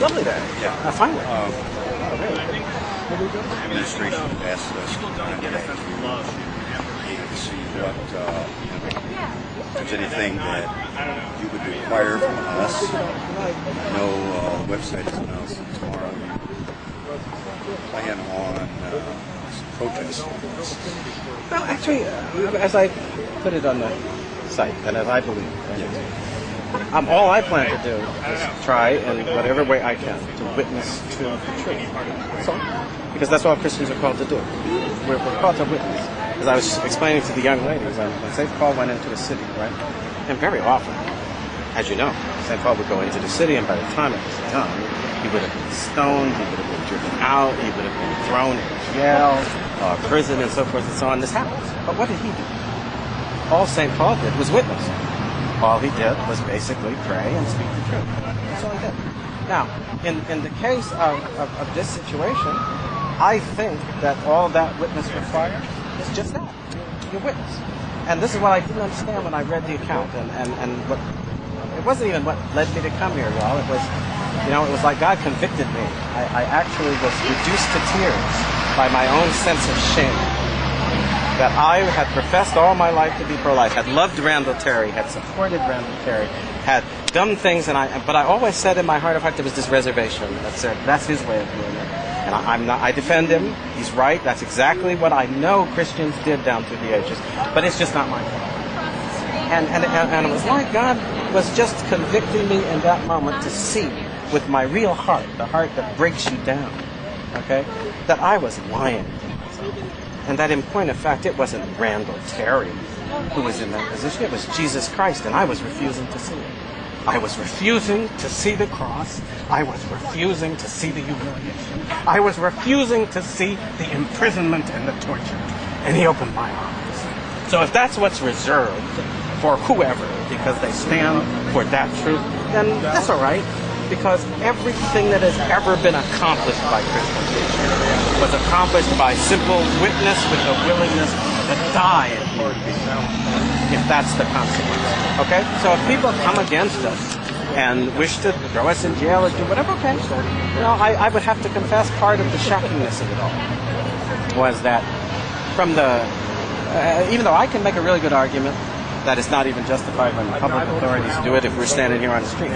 Lovely day. Yeah. Finally. Administration asked us to see what, if there's anything that you would require from us. I know the website is announcing tomorrow. You plan on protests. Well, actually, as I put it on the site, and as I believe, all I plan to do is try in whatever way I can to witness to the truth. So, because that's all Christians are called to do. We're called to witness. As I was explaining to the young ladies, when St. Paul went into the city, right? And very often, as you know, St. Paul would go into the city, and by the time it was done, he would have been stoned, he would have been driven out, he would have been thrown in jail, prison, and so forth and so on. This happens. But what did he do? All St. Paul did was witness. All he did was basically pray and speak the truth. That's all he did. Now, in the case of this situation, I think that all that witness requires is just that. You witness. And this is what I didn't understand when I read the account. And what it wasn't even what led me to come here, y'all. It was, it was like God convicted me. I actually was reduced to tears by my own sense of shame. That I had professed all my life to be pro-life, had loved Randall Terry, had supported Randall Terry, had done things, but I always said in my heart of heart there was this reservation that said that's his way of doing it, and I defend him. He's right. That's exactly what I know Christians did down through the ages, but it's just not my fault. And it was like God was just convicting me in that moment to see with my real heart, the heart that breaks you down, okay, that I was lying. And that in point of fact, it wasn't Randall Terry who was in that position. It was Jesus Christ, and I was refusing to see it. I was refusing to see the cross. I was refusing to see the humiliation. I was refusing to see the imprisonment and the torture. And he opened my arms. So if that's what's reserved for whoever, because they stand for that truth, then that's all right. Because everything that has ever been accomplished by Christians was accomplished by simple witness with the willingness to die if that's the consequence. Okay? So if people come against us and wish to throw us in jail or do whatever, okay. I would have to confess part of the shockingness of it all was that from the, even though I can make a really good argument that it's not even justified when the public authorities do it if we're standing here on the street.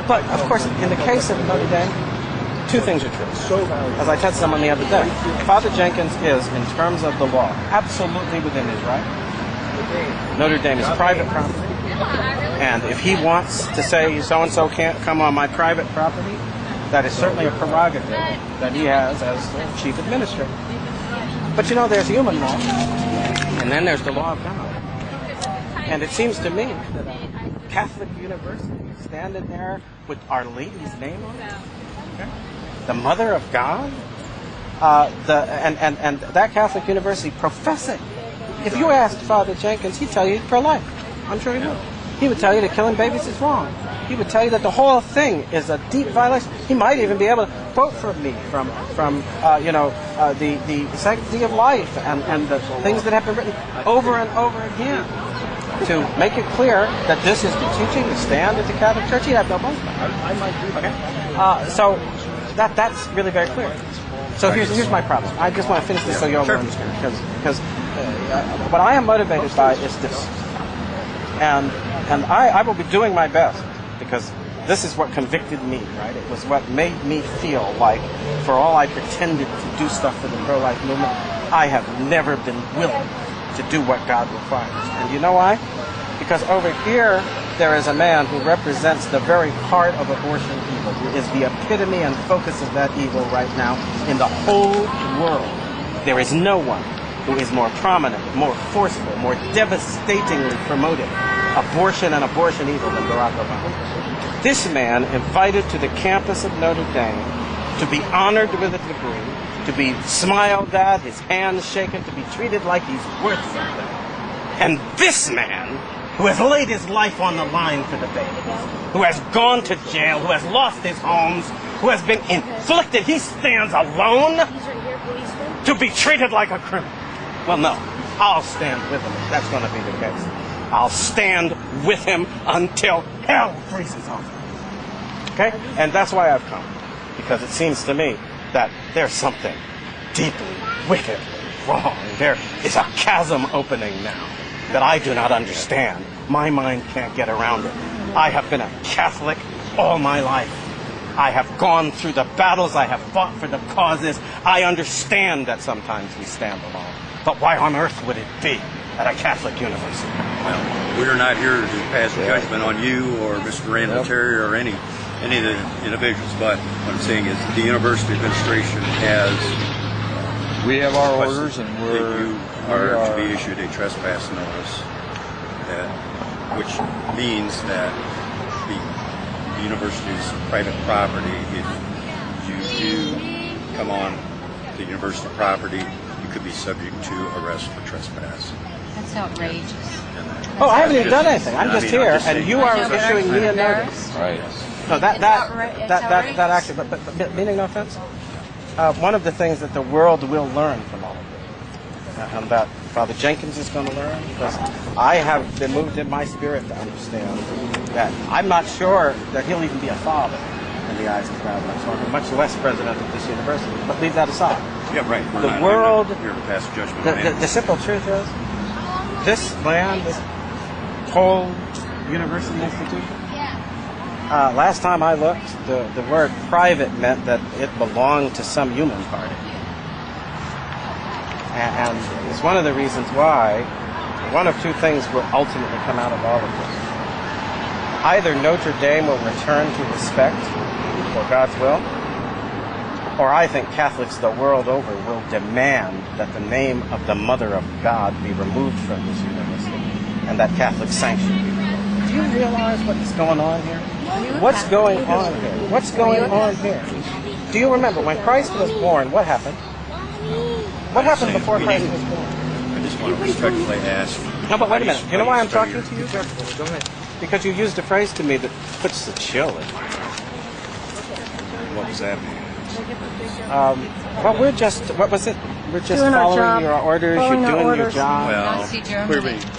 But, of course, in the case of Notre Dame, two things are true. As I told someone the other day, Father Jenkins is, in terms of the law, absolutely within his right. Notre Dame is private property. And if he wants to say so-and-so can't come on my private property, that is certainly a prerogative that he has as the chief administrator. But there's human law, and then there's the law of God. And it seems to me that a Catholic university standing there with Our Lady's name on it, okay? The Mother of God, and that Catholic university professing. If you asked Father Jenkins, he'd tell you pro-life. I'm sure he would. He would tell you that killing babies is wrong. He would tell you that the whole thing is a deep violation. He might even be able to quote from me from the sanctity of life and the things that have been written over and over again to make it clear that this is the teaching, the stand of the Catholic Church. He'd have no bones about it. I might do that. Okay. So that's really very clear. So here's my problem. I just want to finish this so you all understand, because what I am motivated by is this, and I will be doing my best, because this is what convicted me, right? It was what made me feel like, for all I pretended to do stuff for the pro-life movement, I have never been willing to do what God requires. And you know why? Because over here, there is a man who represents the very heart of abortion evil, who is the epitome and focus of that evil right now in the whole world. There is no one who is more prominent, more forceful, more devastatingly promoting abortion and abortion evil than Barack Obama. This man invited to the campus of Notre Dame to be honored with a degree, to be smiled at, his hands shaken, to be treated like he's worth something. And this man, who has laid his life on the line for the babies, who has gone to jail, who has lost his homes, who has been inflicted, he stands alone to be treated like a criminal. Well, no, I'll stand with him if that's going to be the case. I'll stand with him until hell freezes over. Okay? And that's why I've come. Because it seems to me that there's something deeply, wickedly wrong. There is a chasm opening now that I do not understand. My mind can't get around it. I have been a Catholic all my life. I have gone through the battles. I have fought for the causes. I understand that sometimes we stand alone. But why on earth would it be at a Catholic university? Well, we're not here to pass judgment on you or Mr. Randall Terry or any of the individuals, but what I'm saying is the university administration has We have our orders, and that you are to be issued a trespass notice, which means that the university's private property, if you do come on the university property, you could be subject to arrest for trespass. That's outrageous. Oh, I haven't even done anything. I'm just here, and you are issuing me a notice. right. No, that actually, but meaning no offense. One of the things that the world will learn from all of this, and that Father Jenkins is going to learn, because I have been moved in my spirit to understand that I'm not sure that he'll even be a father in the eyes of God, much less president of this university. But leave that aside. Yeah, right. We're not here to pass judgment on the simple truth is, this land, this whole university institution, last time I looked, the word private meant that it belonged to some human party. And it's one of the reasons why one of two things will ultimately come out of all of this. Either Notre Dame will return to respect for God's will, or I think Catholics the world over will demand that the name of the Mother of God be removed from this university and that Catholic sanction be removed. Do you realize what is going on here? What's going on here? What's going on here? Do you remember when Christ was born, what happened? What happened before Christ was born? I just want to respectfully ask. No, but wait a minute. You know why I'm talking to you? Go ahead. Because you used a phrase to me that puts the chill in my heart. What does that mean? Well, we're just, what was it? We're just Doing our following job. your orders, Following you're our doing your orders. job. Well, Nazi Germany.